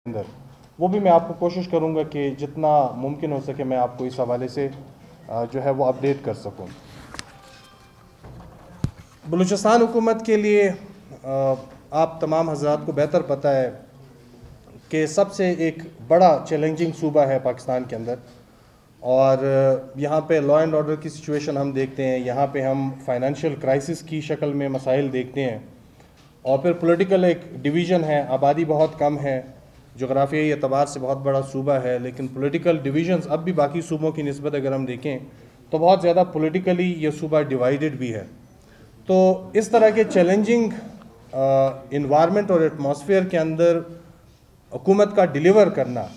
अंदर, वो भी मैं आपको कोशिश करूंगा कि जितना मुमकिन हो सके मैं आपको इस हवाले से जो है वो अपडेट कर सकूं। बलूचिस्तान हुकूमत के लिए आप तमाम हज़रात को बेहतर पता है कि सबसे एक बड़ा चैलेंजिंग सूबा है पाकिस्तान के अंदर, और यहाँ पे लॉ एंड ऑर्डर की सिचुएशन हम देखते हैं, यहाँ पे हम फाइनेंशियल क्राइसिस की शक्ल में मसाइल देखते हैं, और फिर पॉलिटिकल एक डिवीज़न है। आबादी बहुत कम है, जोग्राफियाई एतबार से बहुत बड़ा सूबा है, लेकिन पॉलिटिकल डिवीजन्स अब भी बाकी सूबों की निस्बत अगर हम देखें तो बहुत ज़्यादा पॉलिटिकली ये सूबा डिवाइडेड भी है। तो इस तरह के चैलेंजिंग इन्वायरमेंट और एटमॉस्फेयर के अंदर हुकूमत का डिलीवर करना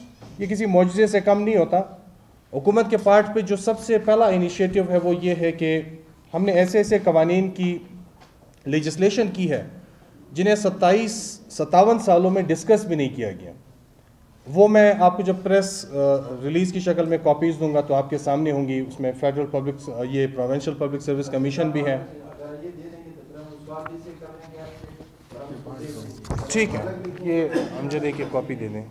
ये किसी मौजज़े से कम नहीं होता। हुकूमत के पार्ट पे जो सबसे पहला इनिशिएटिव है वो ये है कि हमने ऐसे ऐसे कवानीन की लेजिस्लेशन की है जिन्हें 57 सालों में डिस्कस भी नहीं किया गया। वो मैं आपको जब प्रेस रिलीज़ की शक्ल में कॉपीज़ दूंगा तो आपके सामने होंगी। उसमें फेडरल पब्लिक ये प्रोविंशियल पब्लिक सर्विस कमीशन भी है। ठीक है, ये मुझे देखिए कॉपी दे दें।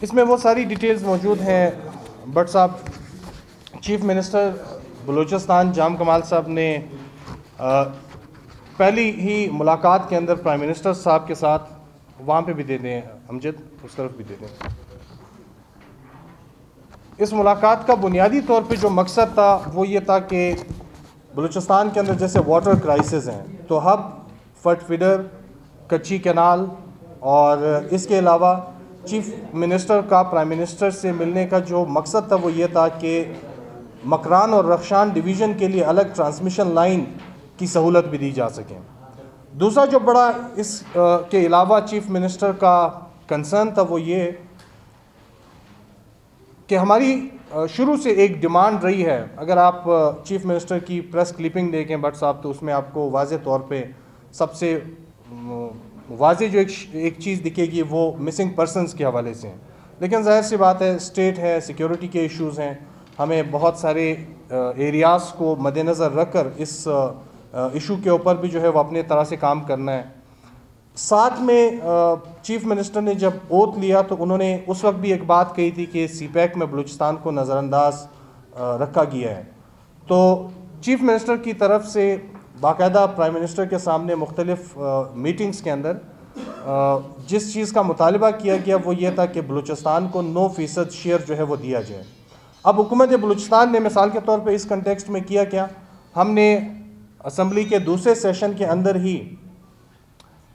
इसमें वो सारी डिटेल्स मौजूद हैं। बट साहब, चीफ मिनिस्टर बलूचिस्तान जाम कमाल साहब ने पहली ही मुलाकात के अंदर प्राइम मिनिस्टर साहब के साथ, वहाँ पे भी दे दें अमजद, उस तरफ भी दे दें। इस मुलाकात का बुनियादी तौर पे जो मकसद था वो ये था कि बलूचिस्तान के अंदर जैसे वाटर क्राइसिस हैं तो हब, फट फीडर, कच्ची कैनाल, और इसके अलावा चीफ मिनिस्टर का प्राइम मिनिस्टर से मिलने का जो मकसद था वो ये था कि मकरान और रख्शान डिवीज़न के लिए अलग ट्रांसमिशन लाइन की सहूलत भी दी जा सके। दूसरा जो बड़ा इस के अलावा चीफ मिनिस्टर का कंसर्न था वो ये कि हमारी शुरू से एक डिमांड रही है। अगर आप चीफ मिनिस्टर की प्रेस क्लिपिंग देखें बट साहब, तो उसमें आपको वाज़े तौर पे सबसे वाज़े जो एक चीज़ दिखेगी वो मिसिंग पर्सनस के हवाले से है। लेकिन जाहिर सी बात है, स्टेट है, सिक्योरिटी के इश्यूज़ हैं, हमें बहुत सारे एरियाज़ को मद्देनज़र रख कर इस इशू के ऊपर भी जो है वो अपने तरह से काम करना है। साथ में चीफ मिनिस्टर ने जब ओथ लिया तो उन्होंने उस वक्त भी एक बात कही थी कि सीपैक में बलूचिस्तान को नज़रअंदाज रखा गया है। तो चीफ मिनिस्टर की तरफ से बाकायदा प्राइम मिनिस्टर के सामने मुख्तलिफ मीटिंग्स के अंदर जिस चीज़ का मुतालबा किया गया वो ये था कि बलूचिस्तान को 9% शेयर जो है वो दिया जाए। अब हुकूमत बलूचिस्तान ने मिसाल के तौर पे इस कंटेक्स्ट में किया क्या, हमने असम्बली के दूसरे सेशन के अंदर ही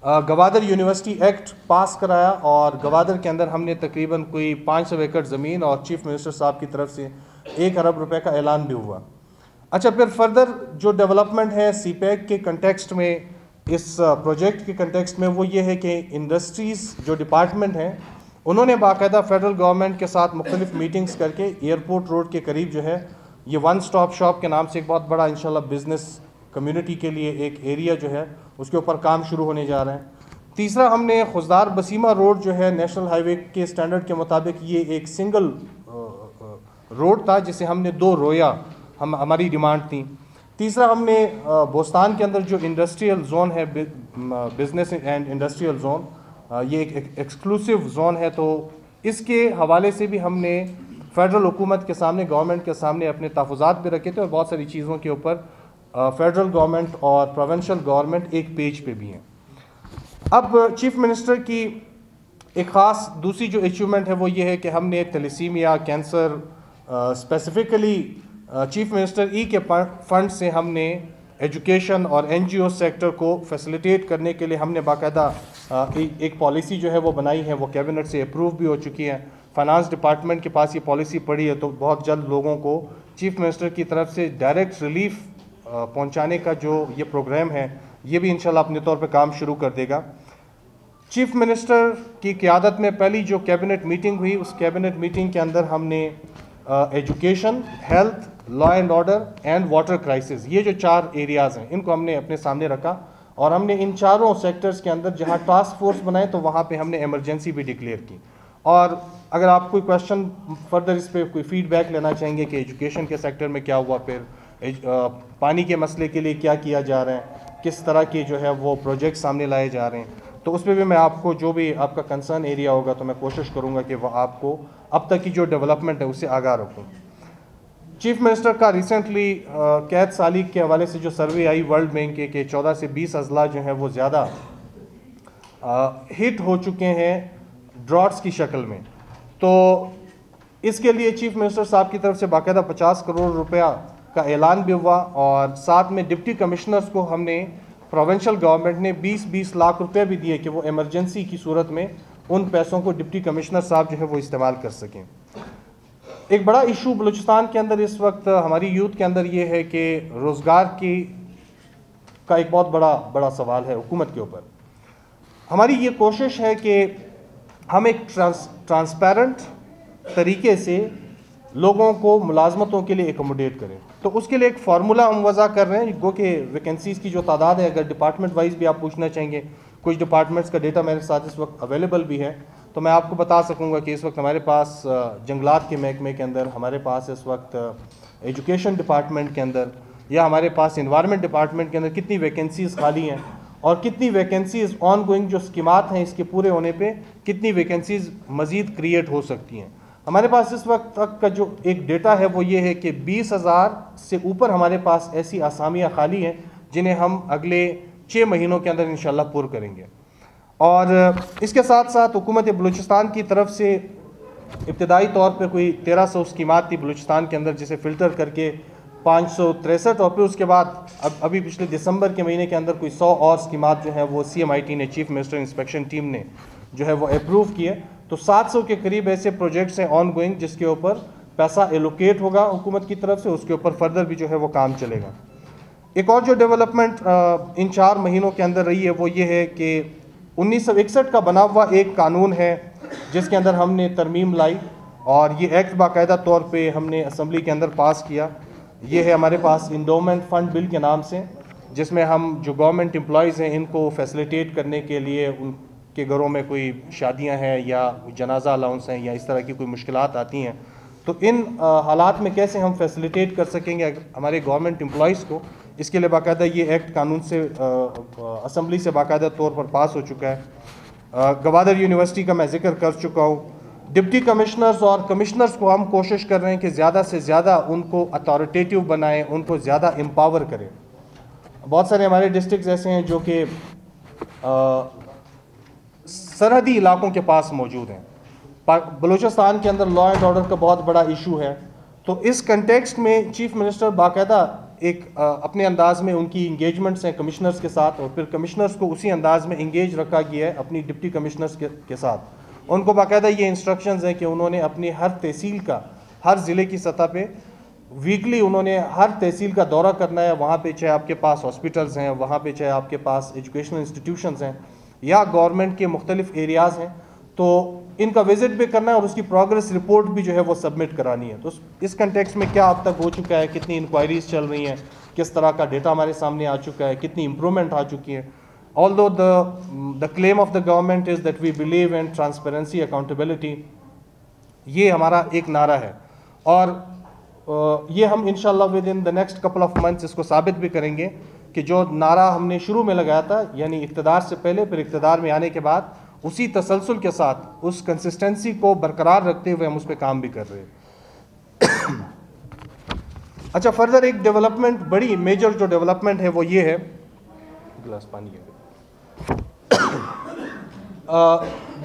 गवादर यूनिवर्सिटी एक्ट पास कराया, और गवादर के अंदर हमने तकरीबन कोई 500 एकड़ ज़मीन और चीफ मिनिस्टर साहब की तरफ से 1 अरब रुपए का ऐलान भी हुआ। अच्छा, फिर फर्दर जो डेवलपमेंट है सीपैक के कंटेक्स्ट में, इस प्रोजेक्ट के कंटेक्स्ट में, वो ये है कि इंडस्ट्रीज़ जो डिपार्टमेंट हैं उन्होंने बाकायदा फेडरल गवर्नमेंट के साथ मुख्तलिफ मीटिंग्स करके एयरपोर्ट रोड के करीब जो है ये वन स्टॉप शॉप के नाम से एक बहुत बड़ा इंशाल्लाह बिज़नेस कम्युनिटी के लिए एक एरिया जो है उसके ऊपर काम शुरू होने जा रहे हैं। तीसरा, हमने खुजदार बसीमा रोड जो है नेशनल हाईवे के स्टैंडर्ड के मुताबिक ये एक सिंगल रोड था जिसे हमने 2 रोया हमारी डिमांड थी। तीसरा, हमने बोस्तान के अंदर जो इंडस्ट्रियल जोन है, बिजनेस एंड इंडस्ट्रियल जोन, ये एक एक्सक्लूसिव जोन है, तो इसके हवाले से भी हमने फेडरल हुकूमत के सामने, गवर्नमेंट के सामने अपने तहफ़्फ़ुज़ात भी रखे थे, और बहुत सारी चीज़ों के ऊपर फेडरल गवर्नमेंट और प्रोविंशियल गवर्नमेंट एक पेज पे भी हैं। अब चीफ मिनिस्टर की एक ख़ास दूसरी जो अचीवमेंट है वो ये है कि हमने thalassaemia, cancer, specifically chief minister के फंड से हमने एजुकेशन और NGO सेक्टर को फैसिलिटेट करने के लिए हमने बाकायदा एक पॉलिसी जो है वो बनाई है, वो कैबिनेट से अप्रूव भी हो चुकी है। फाइनेंस डिपार्टमेंट के पास ये पॉलिसी पड़ी है, तो बहुत जल्द लोगों को चीफ मिनिस्टर की तरफ से डायरेक्ट रिलीफ पहुंचाने का जो ये प्रोग्राम है ये भी इंशाल्लाह अपने तौर पे काम शुरू कर देगा। चीफ मिनिस्टर की क़ियादत में पहली जो कैबिनेट मीटिंग हुई, उस कैबिनेट मीटिंग के अंदर हमने education, health, law and order and water crisis, ये जो 4 एरियाज़ हैं इनको हमने अपने सामने रखा, और हमने इन चारों सेक्टर्स के अंदर जहाँ टास्क फोर्स बनाए तो वहाँ पे हमने इमरजेंसी भी डिक्लेयर की। और अगर आप कोई क्वेश्चन फर्दर इस पर कोई फीडबैक लेना चाहेंगे कि एजुकेशन के सेक्टर में क्या हुआ, फिर पानी के मसले के लिए क्या किया जा रहा है, किस तरह के जो है वो प्रोजेक्ट सामने लाए जा रहे हैं, तो उस पर भी मैं आपको जो भी आपका कंसर्न एरिया होगा तो मैं कोशिश करूँगा कि वह आपको अब तक की जो डेवलपमेंट है उससे आगाह रखूँ। चीफ मिनिस्टर का रिसेंटली कैद सालिक के हवाले से जो सर्वे आई वर्ल्ड बैंक के 14 से 20 अजला जो हैं वो ज़्यादा हिट हो चुके हैं ड्रॉट्स की शक्ल में। तो इसके लिए चीफ मिनिस्टर साहब की तरफ से बाकायदा 50 करोड़ रुपया का ऐलान भी हुआ और साथ में डिप्टी कमिश्नर्स को हमने प्रोविंशियल गवर्नमेंट ने 20-20 लाख रुपए भी दिए कि वो इमरजेंसी की सूरत में उन पैसों को डिप्टी कमिश्नर साहब जो है वो इस्तेमाल कर सकें। एक बड़ा इशू बलूचिस्तान के अंदर इस वक्त हमारी यूथ के अंदर ये है कि रोज़गार का एक बहुत बड़ा सवाल है हुकूमत के ऊपर। हमारी ये कोशिश है कि हम एक ट्रांसपेरेंट तरीके से लोगों को मुलाजमतों के लिए एकोमोडेट करें। तो उसके लिए एक फार्मूला हम वज़ा कर रहे हैं, गो कि वैकेंसीज़ की जो तादाद है, अगर डिपार्टमेंट वाइज भी आप पूछना चाहेंगे, कुछ डिपार्टमेंट्स का डेटा मेरे साथ इस वक्त अवेलेबल भी है, तो मैं आपको बता सकूंगा कि इस वक्त हमारे पास जंगलात के महकमे के अंदर, हमारे पास इस वक्त एजुकेशन डिपार्टमेंट के अंदर या हमारे पास इन्वायरमेंट डिपार्टमेंट के अंदर कितनी वैकेंसीज़ खाली हैं और कितनी वैकेंसीज़ ऑन गोइंग जो स्कीमात हैं इसके पूरे होने पे कितनी वैकेंसीज़ मज़ीद क्रिएट हो सकती हैं। हमारे पास इस वक्त तक का जो एक डेटा है वो ये है कि 20,000 से ऊपर हमारे पास ऐसी आसामियाँ खाली हैं जिन्हें हम अगले 6 महीनों के अंदर इंशाल्लाह पूर्ण करेंगे। और इसके साथ साथ हुकूमत बलूचिस्तान की तरफ से इब्तदाई तौर पर कोई 1300 स्कीमात थी बलूचिस्तान के अंदर, जिसे फ़िल्टर करके 563 और फिर उसके बाद अभी पिछले दिसंबर के महीने के अंदर कोई 100 और स्कीमात जो हैं वो CMIT ने, चीफ मिनिस्टर इंस्पेक्शन टीम ने जो है वो अप्रूव किए। तो 700 के करीब ऐसे प्रोजेक्ट्स हैं ऑन गोइंग जिसके ऊपर पैसा एलोकेट होगा हुकूमत की तरफ से, उसके ऊपर फर्दर भी जो है वो काम चलेगा। एक और जो डेवलपमेंट इन 4 महीनों के अंदर रही है वो ये है कि 1961 का बना हुआ एक कानून है जिसके अंदर हमने तरमीम लाई और ये एक्ट बाकायदा तौर पे हमने असम्बली के अंदर पास किया। ये है हमारे पास इंडोमेंट फ़ंड बिल के नाम से, जिसमें हम जो गवर्नमेंट एम्प्लॉयज़ हैं इनको फैसिलिटेट करने के लिए, उनके घरों में कोई शादियां हैं या जनाजा अलाउंस हैं या इस तरह की कोई मुश्किलात आती हैं, तो इन हालात में कैसे हम फैसिलिटेट कर सकेंगे हमारे गवर्नमेंट एम्प्लॉयज़ को, इसके लिए बाकायदा ये एक्ट कानून से असम्बली से बाकायदा तौर पर पास हो चुका है। गवादर यूनिवर्सिटी का मैं जिक्र कर चुका हूँ। डिप्टी कमिश्नर्स और कमिश्नर्स को हम कोशिश कर रहे हैं कि ज़्यादा से ज़्यादा उनको अथॉरिटेटिव बनाएं, उनको ज़्यादा एम्पावर करें। बहुत सारे हमारे डिस्ट्रिक्ट ऐसे हैं जो कि सरहदी इलाकों के पास मौजूद हैं। बलूचिस्तान के अंदर लॉ एंड ऑर्डर का बहुत बड़ा इशू है, तो इस कंटेक्स्ट में चीफ मिनिस्टर बाकायदा एक अपने अंदाज में उनकी इंगेजमेंट्स हैं कमिश्नर्स के साथ, और फिर कमिश्नर्स को उसी अंदाज में इंगेज रखा गया है अपनी डिप्टी कमिश्नर्स के साथ। उनको बाकायदा ये इंस्ट्रक्शंस हैं कि उन्होंने अपनी हर तहसील का, हर ज़िले की सतह पे वीकली उन्होंने हर तहसील का दौरा करना है। वहाँ पे चाहे आपके पास हॉस्पिटल्स हैं, वहाँ पे चाहे आपके पास एजुकेशनल इंस्टीट्यूशंस हैं या गवर्नमेंट के मुख्तलिफ एरियाज़ हैं, तो इनका विज़िट भी करना है और उसकी प्रोग्रेस रिपोर्ट भी जो है वो सबमिट करानी है। तो इस कंटेक्स्ट में क्या अब तक हो चुका है, कितनी इंक्वायरीज चल रही हैं, किस तरह का डेटा हमारे सामने आ चुका है, कितनी इम्प्रूवमेंट आ चुकी है। Although the claim of the government is that we believe in transparency, accountability, ये हमारा एक नारा है और ये हम इंशाल्लाह with in the next couple of months इसको साबित भी करेंगे कि जो नारा हमने शुरू में लगाया था, यानी इक़्तिदार से पहले फिर इक़्तिदार में आने के बाद, उसी तसलसल के साथ उस कंसिस्टेंसी को बरकरार रखते हुए हम उस पर काम भी कर रहे हैं। अच्छा, फर्दर एक डेवलपमेंट, बड़ी मेजर जो डेवलपमेंट है वो ये है, गिलास पानी है,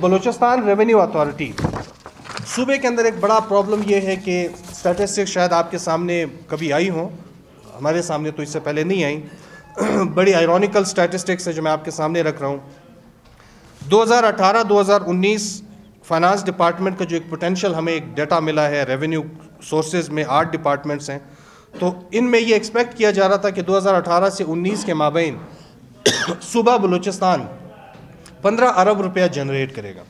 बलूचिस्तान रेवेन्यू अथॉरिटी सूबे के अंदर एक बड़ा प्रॉब्लम ये है कि स्टैटिस्टिक्स शायद आपके सामने कभी आई हों, हमारे सामने तो इससे पहले नहीं आई। बड़ी आयरॉनिकल स्टैटिस्टिक्स है जो मैं आपके सामने रख रहा हूँ। 2018-2019 फाइनेंस डिपार्टमेंट का जो एक पोटेंशियल हमें एक डाटा मिला है, रेवेन्यू सोर्सेज में 8 डिपार्टमेंट्स हैं, तो इनमें ये एक्सपेक्ट किया जा रहा था कि 2018 से 19 के माबैन सूबा बलूचिस्तान 15 अरब रुपया जनरेट करेगा।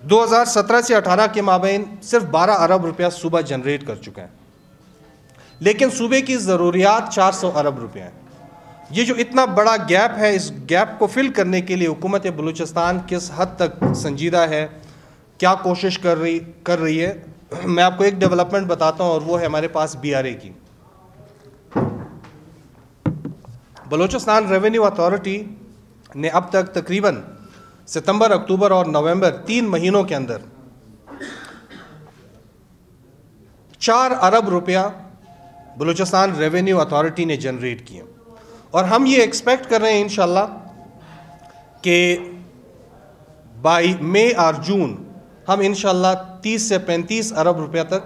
2017 से 18 के माबैन सिर्फ 12 अरब रुपया सूबा जनरेट कर चुका है, लेकिन सूबे की ज़रूरियात 400 अरब रुपया है। ये जो इतना बड़ा गैप है, इस गैप को फिल करने के लिए हुकूमत बलूचिस्तान किस हद तक संजीदा है, क्या कोशिश कर रही है। मैं आपको एक डेवलपमेंट बताता हूँ और वो है हमारे पास BRA की, बलूचिस्तान रेवेन्यू अथॉरिटी ने अब तक तकरीबन सितंबर, अक्टूबर और नवंबर 3 महीनों के अंदर 4 अरब रुपया बलूचिस्तान रेवेन्यू अथॉरिटी ने जनरेट किए। और हम ये एक्सपेक्ट कर रहे हैं इंशाल्लाह कि बाई मई और जून हम इंशाल्लाह 30 से 35 अरब रुपया तक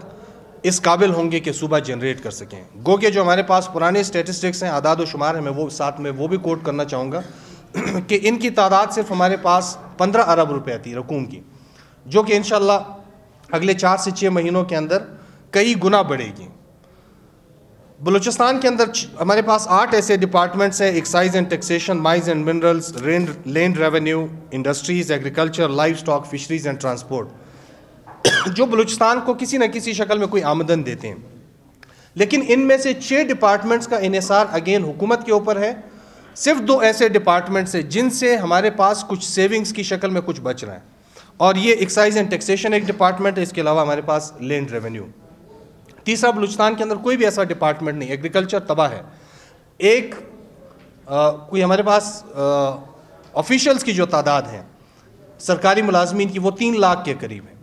इस काबिल होंगे कि सूबा जनरेट कर सकें। गो के जो हमारे पास पुराने स्टेटिस्टिक्स हैं, आदाद व शुमार हैं, मैं वो साथ में वो भी कोट करना चाहूँगा कि इनकी तादाद सिर्फ हमारे पास 15 अरब रुपया थी रकूम की, जो कि इंशाल्लाह अगले 4 से 6 महीनों के अंदर कई गुना बढ़ेगी। बलूचिस्तान के अंदर हमारे पास 8 ऐसे डिपार्टमेंट्स हैं: excise and taxation, mines and minerals, land revenue, industries, agriculture, live stock, fisheries and transport, जो बलूचिस्तान को किसी न किसी शक्ल में कोई आमदन देते हैं। लेकिन इनमें से 6 डिपार्टमेंट्स का इन्हिसार अगेन हुकूमत के ऊपर है। सिर्फ 2 ऐसे डिपार्टमेंट्स हैं जिनसे हमारे पास कुछ सेविंग्स की शक्ल में कुछ बच रहा है, और ये एक्साइज एंड टैक्सेशन एक डिपार्टमेंट है, इसके अलावा हमारे पास लैंड रेवेन्यू। तीसरा, बलूचिस्तान के अंदर कोई भी ऐसा डिपार्टमेंट नहीं, एग्रीकल्चर तबाह है। कोई हमारे पास ऑफिशियल्स की जो तादाद है सरकारी मुलाजमीन की, वो 3 लाख के करीब है।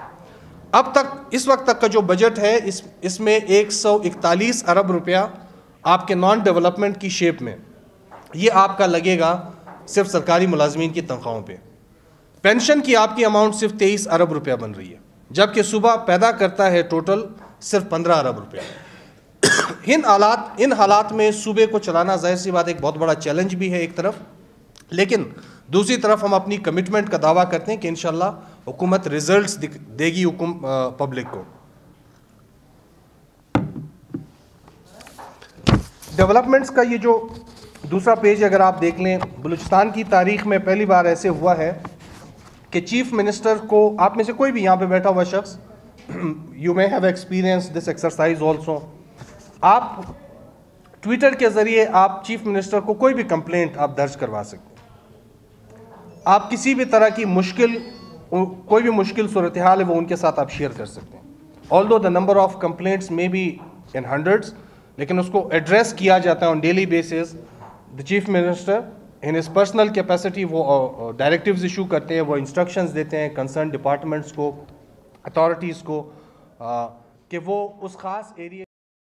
अब तक इस वक्त तक का जो बजट है इसमें 141 अरब रुपया आपके नॉन डेवलपमेंट की शेप में ये आपका लगेगा सिर्फ सरकारी मुलाजमीन की तनख्वाहों पे। पेंशन की आपकी अमाउंट सिर्फ 23 अरब रुपया बन रही है, जबकि सूबा पैदा करता है टोटल सिर्फ 15 अरब रुपया। इन हालात में सूबे को चलाना जाहिर सी बात एक बहुत बड़ा चैलेंज भी है एक तरफ, लेकिन दूसरी तरफ हम अपनी कमिटमेंट का दावा करते हैं कि इंशाल्लाह हुकूमत रिजल्ट्स देगी पब्लिक को। डेवलपमेंट्स का ये जो दूसरा पेज अगर आप देख लें, बलूचिस्तान की तारीख में पहली बार ऐसे हुआ है कि चीफ मिनिस्टर को, आप में से कोई भी यहाँ पे बैठा हुआ शख्स, you may have experience this exercise also, आप ट्विटर के ज़रिए आप चीफ मिनिस्टर को कोई भी कंप्लेंट आप दर्ज करवा सकते हैं। आप किसी भी तरह की कोई भी मुश्किल सूरत हाल है वो उनके साथ आप शेयर कर सकते हैं। Although the number of complaints may be in hundreds, लेकिन उसको एड्रेस किया जाता है on daily basis. The chief minister in his personal capacity वो डायरेक्टिव्स इशू करते हैं, वो इंस्ट्रक्शंस देते हैं कंसर्न डिपार्टमेंट्स को, अथॉरिटीज़ को, कि वो उस ख़ास एरिया